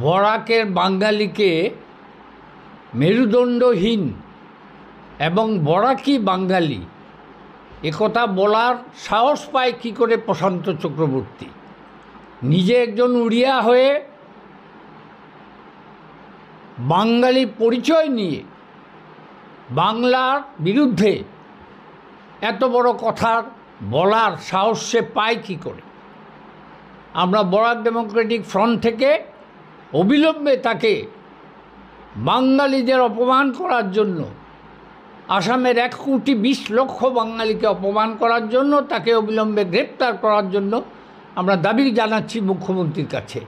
বরাকের বাঙালিকে মেরুদণ্ডহীন এবং বরাকি বাঙালি একথা বলার সাহস পায় কী করে প্রশান্ত চক্রবর্তী? নিজে একজন উড়িয়া হয়ে বাঙালি পরিচয় নিয়ে বাংলার বিরুদ্ধে এত বড় কথা বলার সাহস সে পায় কী করে? আমরা বরাক ডেমোক্রেটিক ফ্রন্ট থেকে অবিলম্বে তাকে বাঙালিদের অপমান করার জন্য, আসামের 1,20,00,000 বাঙালিকে অপমান করার জন্য তাকে অবিলম্বে গ্রেপ্তার করার জন্য আমরা দাবি জানাচ্ছি মুখ্যমন্ত্রীর কাছে।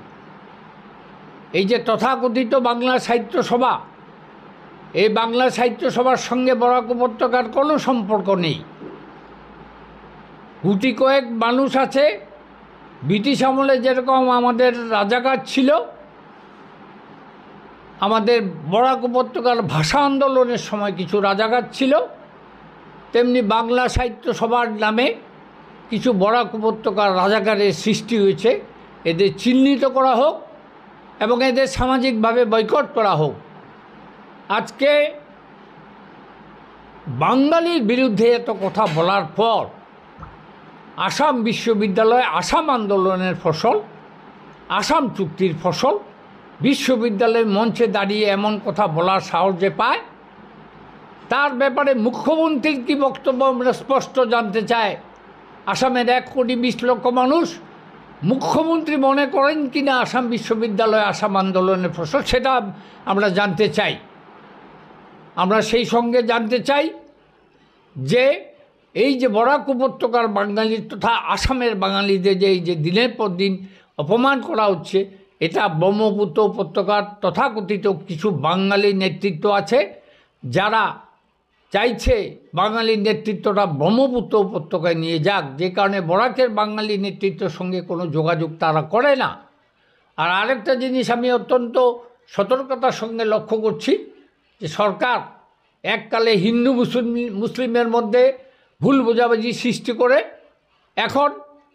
এই যে তথাকথিত বাংলা সাহিত্য সভা, এই বাংলা সাহিত্য সভার সঙ্গে বরাক উপত্যকার কোনো সম্পর্ক নেই। গুটি কয়েক মানুষ আছে, ব্রিটিশ আমলে যেরকম আমাদের রাজাকার ছিল, আমাদের বরাক উপত্যকার ভাষা আন্দোলনের সময় কিছু রাজাকার ছিল, তেমনি বাংলা সাহিত্য সভার নামে কিছু বরাক উপত্যকার রাজাকারের সৃষ্টি হয়েছে। এদের চিহ্নিত করা হোক এবং এদের সামাজিকভাবে বয়কট করা হোক। আজকে বাঙালির বিরুদ্ধে এত কথা বলার পর আসাম বিশ্ববিদ্যালয় আসাম আন্দোলনের ফসল, আসাম চুক্তির ফসল, বিশ্ববিদ্যালয়ের মঞ্চে দাঁড়িয়ে এমন কথা বলার সাহস যে পায়, তার ব্যাপারে মুখ্যমন্ত্রীর কী বক্তব্য আমরা স্পষ্ট জানতে চাই। আসামের 1,20,00,000 মানুষ, মুখ্যমন্ত্রী মনে করেন কি না আসাম বিশ্ববিদ্যালয় আসাম আন্দোলনের ফসল, সেটা আমরা জানতে চাই। আমরা সেই সঙ্গে জানতে চাই যে এই যে বরাক উপত্যকার বাঙালি তথা আসামের বাঙালিদের যে এই যে দিনের পর দিন অপমান করা হচ্ছে, এটা ব্রহ্মপুত্র উপত্যকার তথাকথিত কিছু বাঙালি নেতৃত্ব আছে যারা চাইছে বাঙালির নেতৃত্বটা ব্রহ্মপুত্র উপত্যকায় নিয়ে যাক, যে কারণে বরাকের বাঙালি নেতৃত্বের সঙ্গে কোনো যোগাযোগ তারা করে না। আর আরেকটা জিনিস আমি অত্যন্ত সতর্কতার সঙ্গে লক্ষ্য করছি যে সরকার এককালে হিন্দু মুসলিমের মধ্যে ভুল বোঝাবুঝি সৃষ্টি করে এখন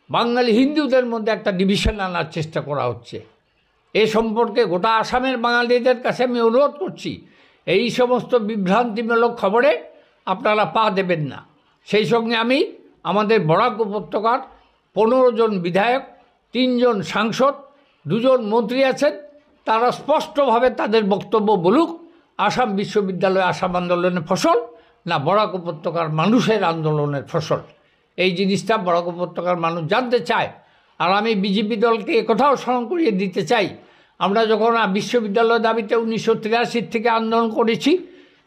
বাঙালি হিন্দুদের মধ্যে একটা ডিভিশন আনার চেষ্টা করা হচ্ছে। এ সম্পর্কে গোটা আসামের বাঙালিদের কাছে আমি অনুরোধ করছি, এই সমস্ত বিভ্রান্তিমূলক খবরে আপনারা পা দেবেন না। সেই সঙ্গে আমি আমাদের বরাক উপত্যকার 15 জন বিধায়ক, 3 জন সাংসদ, 2 জন মন্ত্রী আছেন, তারা স্পষ্টভাবে তাদের বক্তব্য বলুক, আসাম বিশ্ববিদ্যালয় আসাম আন্দোলনের ফসল না বরাক উপত্যকার মানুষের আন্দোলনের ফসল। এই জিনিসটা বরাক উপত্যকার মানুষ জানতে চায়। আর আমি বিজেপি দলকে একথাও স্মরণ করিয়ে দিতে চাই, আমরা যখন বিশ্ববিদ্যালয় দাবিতে 1983 থেকে আন্দোলন করেছি,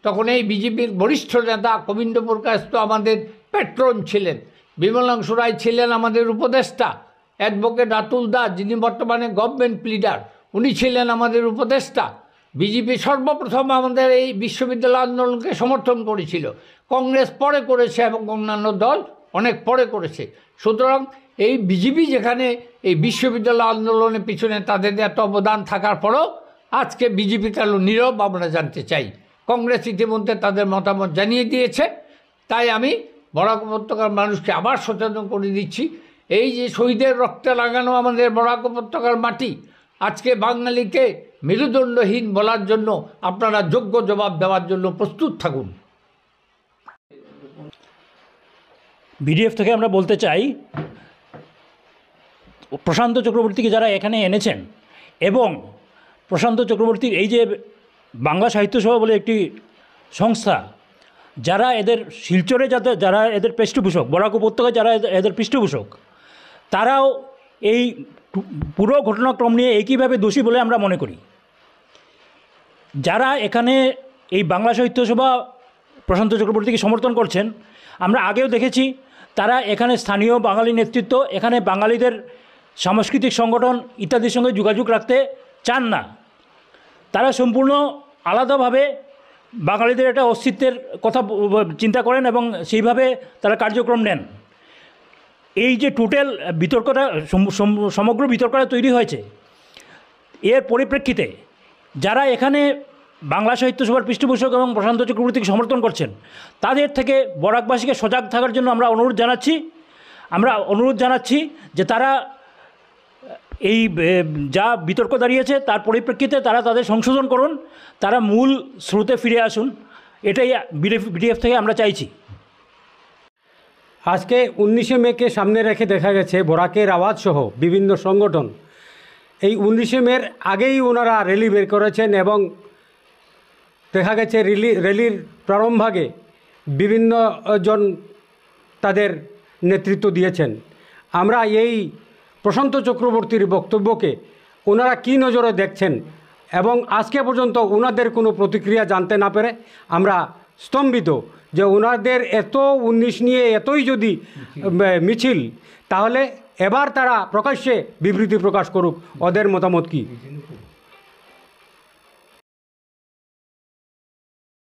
তখন এই বিজেপির বরিষ্ঠ নেতা গোবিন্দ প্রকাশ তো আমাদের প্যাট্রন ছিলেন, বিমলাংশু রায় ছিলেন আমাদের উপদেষ্টা, অ্যাডভোকেট রাতুল দাস যিনি বর্তমানে গভর্নমেন্ট লিডার, উনি ছিলেন আমাদের উপদেষ্টা। বিজেপি সর্বপ্রথম আমাদের এই বিশ্ববিদ্যালয় আন্দোলনকে সমর্থন করেছিল, কংগ্রেস পরে করেছে এবং অন্যান্য দল অনেক পরে করেছে। সুতরাং এই বিজেপি যেখানে এই বিশ্ববিদ্যালয় আন্দোলনের পিছনে তাদের এত অবদান থাকার পরেও আজকে বিজেপি কেন নীরব আমরা জানতে চাই। কংগ্রেস ইতিমধ্যে তাদের মতামত জানিয়ে দিয়েছে। তাই আমি বরাক উপত্যকার মানুষকে আবার সচেতন করে দিচ্ছি, এই যে শহীদের রক্তে লাগানো আমাদের বরাক উপত্যকার মাটি, আজকে বাঙালিকে মেরুদণ্ডহীন বলার জন্য আপনারা যোগ্য জবাব দেওয়ার জন্য প্রস্তুত থাকুন। বিডিএফ থেকে আমরা বলতে চাই, প্রশান্ত চক্রবর্তীকে যারা এখানে এনেছেন এবং প্রশান্ত চক্রবর্তীর এই যে বাংলা সাহিত্য সভা বলে একটি সংস্থা, যারা এদের শিলচরে যারা এদের পৃষ্ঠপোষক, বরাক উপত্যকায় যারা এদের পৃষ্ঠপোষক, তারাও এই পুরো ঘটনাক্রম নিয়ে একইভাবে দোষী বলে আমরা মনে করি। যারা এখানে এই বাংলা সাহিত্য সভা প্রশান্ত চক্রবর্তীকে সমর্থন করছেন, আমরা আগেও দেখেছি তারা এখানে স্থানীয় বাঙালি নেতৃত্ব, এখানে বাঙালিদের সাংস্কৃতিক সংগঠন ইত্যাদির সঙ্গে যোগাযোগ রাখতে চান না। তারা সম্পূর্ণ আলাদাভাবে বাঙালিদের একটা অস্তিত্বের কথা চিন্তা করেন এবং সেইভাবে তারা কার্যক্রম নেন। এই যে টোটাল বিতর্কটা, সমগ্র বিতর্কটা তৈরি হয়েছে, এর পরিপ্রেক্ষিতে যারা এখানে বাংলা সাহিত্য সভার পৃষ্ঠপোষক এবং প্রশান্ত চক্রবর্তীকে সমর্থন করছেন, তাদের থেকে বরাকবাসীকে সজাগ থাকার জন্য আমরা অনুরোধ জানাচ্ছি যে তারা এই যা বিতর্ক দাঁড়িয়েছে তার পরিপ্রেক্ষিতে তারা তাদের সংশোধন করুন, তারা মূল স্রোতে ফিরে আসুন, এটাই বিডিএফ থেকে আমরা চাইছি। আজকে 19শে মেকে সামনে রেখে দেখা গেছে বরাকের আওয়াজ সহ বিভিন্ন সংগঠন এই 19শে মের আগেই ওনারা র্যালি বের করেছেন এবং দেখা গেছে র্যালির প্রারম্ভাগে বিভিন্ন জন তাদের নেতৃত্ব দিয়েছেন। আমরা এই প্রশান্ত চক্রবর্তীর বক্তব্যকে ওনারা কী নজরে দেখছেন এবং আজকে পর্যন্ত ওনাদের কোনো প্রতিক্রিয়া জানতে না পেরে আমরা স্তম্ভিত যে ওনাদের এত 19 নিয়ে এতই যদি মিছিল, তাহলে এবার তারা প্রকাশ্যে বিবৃতি প্রকাশ করুক ওদের মতামত কী।